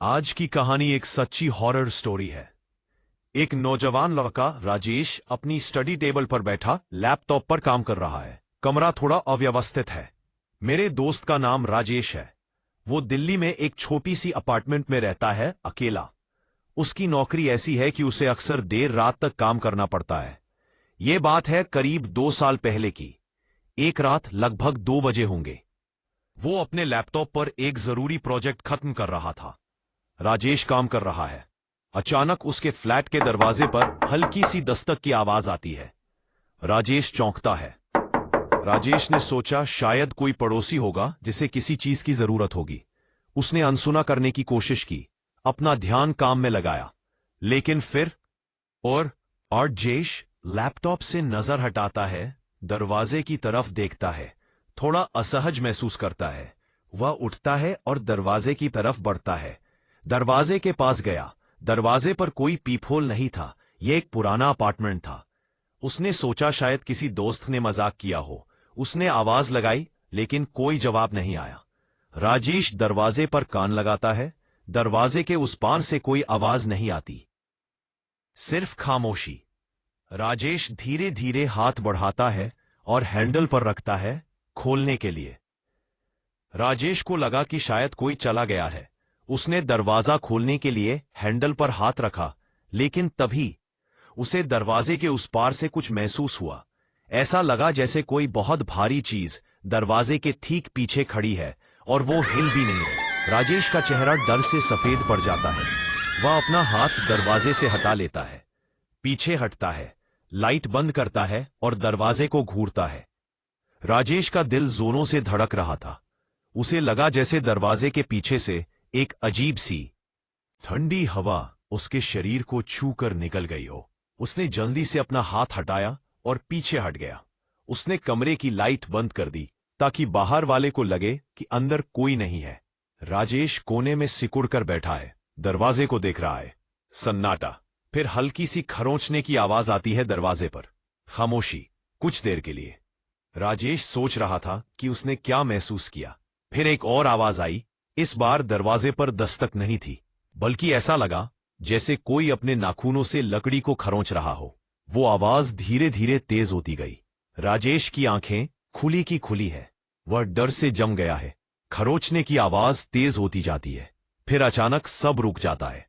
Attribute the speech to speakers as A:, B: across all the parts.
A: आज की कहानी एक सच्ची हॉरर स्टोरी है। एक नौजवान लड़का राजेश अपनी स्टडी टेबल पर बैठा लैपटॉप पर काम कर रहा है। कमरा थोड़ा अव्यवस्थित है। मेरे दोस्त का नाम राजेश है। वो दिल्ली में एक छोटी सी अपार्टमेंट में रहता है, अकेला। उसकी नौकरी ऐसी है कि उसे अक्सर देर रात तक काम करना पड़ता है। ये बात है करीब 2 साल पहले की। एक रात लगभग 2 बजे होंगे। वो अपने लैपटॉप पर एक जरूरी प्रोजेक्ट खत्म कर रहा था। राजेश काम कर रहा है। अचानक उसके फ्लैट के दरवाजे पर हल्की सी दस्तक की आवाज आती है। राजेश चौंकता है। राजेश ने सोचा शायद कोई पड़ोसी होगा जिसे किसी चीज की जरूरत होगी। उसने अनसुना करने की कोशिश की, अपना ध्यान काम में लगाया, लेकिन फिर राजेश लैपटॉप से नजर हटाता है, दरवाजे की तरफ देखता है, थोड़ा असहज महसूस करता है। वह उठता है और दरवाजे की तरफ बढ़ता है। दरवाजे के पास गया। दरवाजे पर कोई पीपहोल नहीं था। यह एक पुराना अपार्टमेंट था। उसने सोचा शायद किसी दोस्त ने मजाक किया हो। उसने आवाज लगाई, लेकिन कोई जवाब नहीं आया। राजेश दरवाजे पर कान लगाता है। दरवाजे के उस पार से कोई आवाज नहीं आती, सिर्फ खामोशी। राजेश धीरे धीरे हाथ बढ़ाता है और हैंडल पर रखता है खोलने के लिए। राजेश को लगा कि शायद कोई चला गया है। उसने दरवाजा खोलने के लिए हैंडल पर हाथ रखा, लेकिन तभी उसे दरवाजे के उस पार से कुछ महसूस हुआ। ऐसा लगा जैसे कोई बहुत भारी चीज दरवाजे के ठीक पीछे खड़ी है और वो हिल भी नहीं रही। राजेश का चेहरा डर से सफेद पड़ जाता है। वह अपना हाथ दरवाजे से हटा लेता है, पीछे हटता है, लाइट बंद करता है और दरवाजे को घूरता है। राजेश का दिल जोरों से धड़क रहा था। उसे लगा जैसे दरवाजे के पीछे से एक अजीब सी ठंडी हवा उसके शरीर को छू कर निकल गई हो। उसने जल्दी से अपना हाथ हटाया और पीछे हट गया। उसने कमरे की लाइट बंद कर दी ताकि बाहर वाले को लगे कि अंदर कोई नहीं है। राजेश कोने में सिकुड़ कर बैठा है, दरवाजे को देख रहा है। सन्नाटा। फिर हल्की सी खरोंचने की आवाज आती है दरवाजे पर। खामोशी। कुछ देर के लिए राजेश सोच रहा था कि उसने क्या महसूस किया। फिर एक और आवाज आई। इस बार दरवाजे पर दस्तक नहीं थी, बल्कि ऐसा लगा जैसे कोई अपने नाखूनों से लकड़ी को खरोंच रहा हो। वो आवाज धीरे धीरे तेज होती गई। राजेश की आंखें खुली की खुली है। वह डर से जम गया है। खरोंचने की आवाज तेज होती जाती है। फिर अचानक सब रुक जाता है।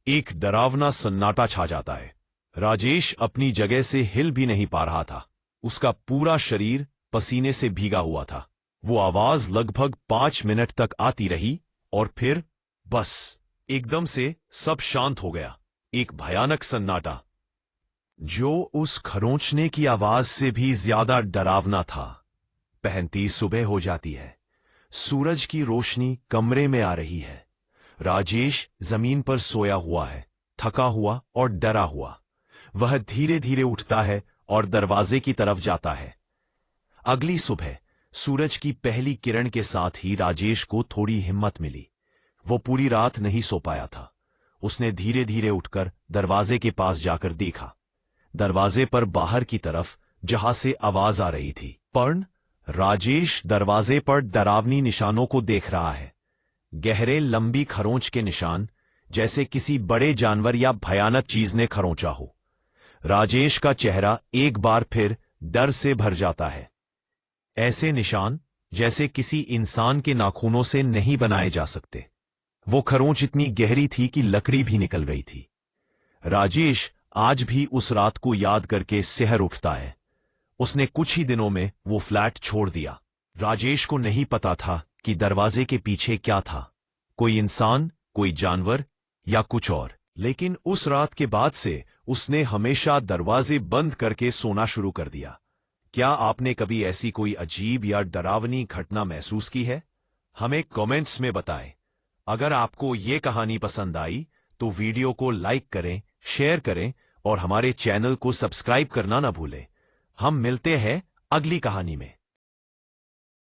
A: एक डरावना सन्नाटा छा जाता है। राजेश अपनी जगह से हिल भी नहीं पा रहा था। उसका पूरा शरीर पसीने से भीगा हुआ था। वो आवाज लगभग 5 मिनट तक आती रही और फिर बस एकदम से सब शांत हो गया। एक भयानक सन्नाटा जो उस खरोंचने की आवाज से भी ज्यादा डरावना था। पहनती सुबह हो जाती है। सूरज की रोशनी कमरे में आ रही है। राजेश जमीन पर सोया हुआ है, थका हुआ और डरा हुआ। वह धीरे धीरे उठता है और दरवाजे की तरफ जाता है। अगली सुबह सूरज की पहली किरण के साथ ही राजेश को थोड़ी हिम्मत मिली। वो पूरी रात नहीं सो पाया था। उसने धीरे धीरे उठकर दरवाजे के पास जाकर देखा। दरवाजे पर बाहर की तरफ जहां से आवाज आ रही थी, पर राजेश दरवाजे पर डरावनी निशानों को देख रहा है। गहरे लंबी खरोंच के निशान, जैसे किसी बड़े जानवर या भयानक चीज ने खरोंचा हो। राजेश का चेहरा एक बार फिर डर से भर जाता है। ऐसे निशान जैसे किसी इंसान के नाखूनों से नहीं बनाए जा सकते। वो खरोंच इतनी गहरी थी कि लकड़ी भी निकल गई थी। राजेश आज भी उस रात को याद करके सिहर उठता है। उसने कुछ ही दिनों में वो फ्लैट छोड़ दिया। राजेश को नहीं पता था कि दरवाजे के पीछे क्या था, कोई इंसान, कोई जानवर या कुछ और। लेकिन उस रात के बाद से उसने हमेशा दरवाजे बंद करके सोना शुरू कर दिया। क्या आपने कभी ऐसी कोई अजीब या डरावनी घटना महसूस की है? हमें कमेंट्स में बताएं। अगर आपको ये कहानी पसंद आई तो वीडियो को लाइक करें, शेयर करें और हमारे चैनल को सब्सक्राइब करना ना भूलें। हम मिलते हैं अगली कहानी में।